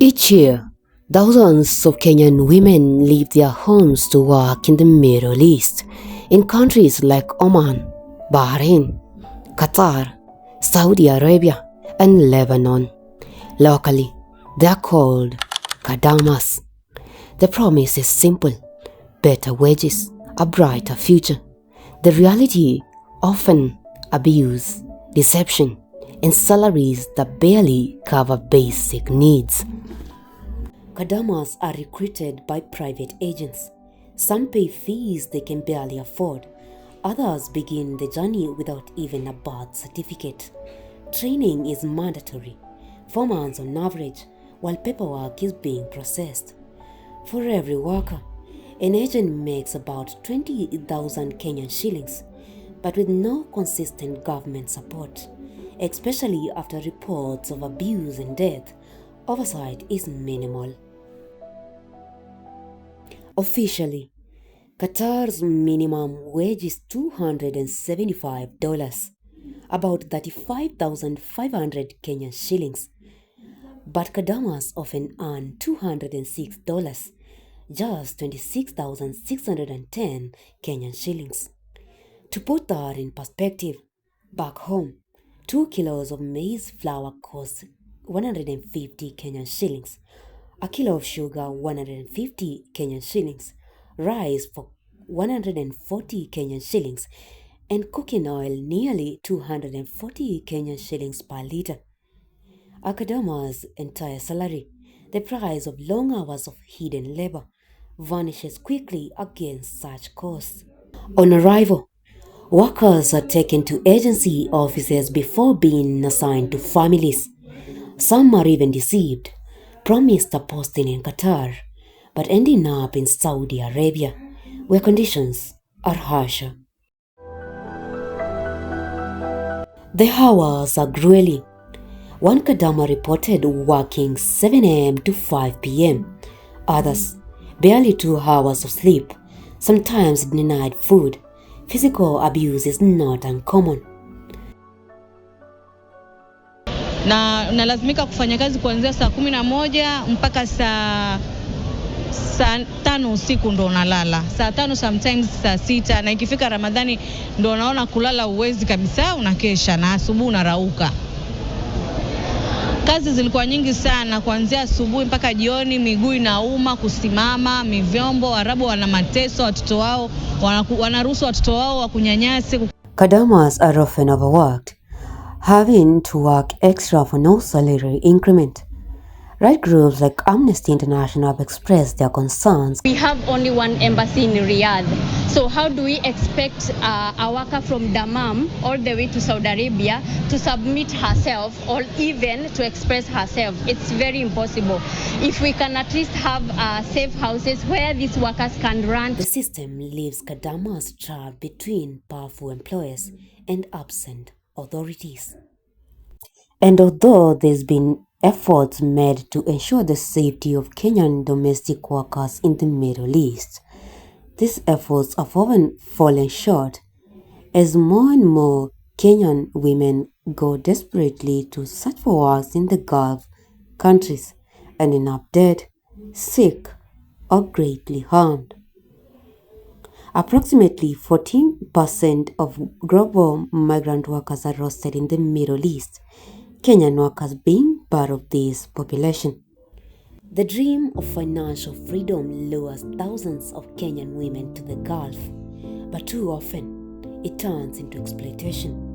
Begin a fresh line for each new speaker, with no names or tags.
Each year, thousands of Kenyan women leave their homes to work in the Middle East, in countries like Oman, Bahrain, Qatar, Saudi Arabia, and Lebanon. Locally, they are called Kadamas. The promise is simple: better wages, a brighter future. The reality, often abuse, deception, and salaries that barely cover basic needs. Kadamas are recruited by private agents. Some pay fees they can barely afford. Others begin the journey without even a birth certificate. Training is mandatory, 4 months on average, while paperwork is being processed. For every worker, an agent makes about 20,000 Kenyan shillings, but with no consistent government support. Especially after reports of abuse and death, oversight is minimal. Officially, Qatar's minimum wage is $275, about 35,500 Kenyan shillings. But Kadamas often earn $206, just 26,610 Kenyan shillings. To put that in perspective, back home, 2 kilos of maize flour costs 150 Kenyan shillings, a kilo of sugar 150 Kenyan shillings, rice for 140 Kenyan shillings, and cooking oil nearly 240 Kenyan shillings per liter. A Kadama's entire salary, the price of long hours of hidden labor, vanishes quickly against such costs. On arrival, workers are taken to agency offices before being assigned to families. Some are even deceived, promised a posting in Qatar, but ending up in Saudi Arabia, where conditions are harsher. The hours are grueling. One Kadama reported working 7 a.m. to 5 p.m. Others, barely 2 hours of sleep, sometimes denied food. Physical abuse is not uncommon.
Na nalazimika kufanya kazi kuanzia saa 11 mpaka saa 5 usiku ndo nalala. Saa 5 sometimes saa 6, na ikifika Ramadhani ndo naona kulala uwezi kabisa, unakesha na asubuhi unarauka. Kazi zilikuwa nyingi sana, kuanzia asubuhi mpaka jioni, miguu inauma, kusimama, mivyombo. Waarabu wana mateso, watoto wao wanaruhusu watoto wao wakunyanyase.
Kadamas are often overworked, having to work extra for no salary increment. Right groups like Amnesty International have expressed their concerns.
We have only one embassy in Riyadh. So how do we expect a worker from Dammam all the way to Saudi Arabia to submit herself or even to express herself? It's very impossible. If we can at least have safe houses where these workers can run.
The system leaves Kadamas trapped between powerful employers and absent authorities. And although there's been efforts made to ensure the safety of Kenyan domestic workers in the Middle East, these efforts have often fallen short as more and more Kenyan women go desperately to search for work in the Gulf countries and end up dead, sick, or greatly harmed. Approximately 14% of global migrant workers are rostered in the Middle East, Kenyan workers being part of this population. The dream of financial freedom lures thousands of Kenyan women to the Gulf, but too often it turns into exploitation.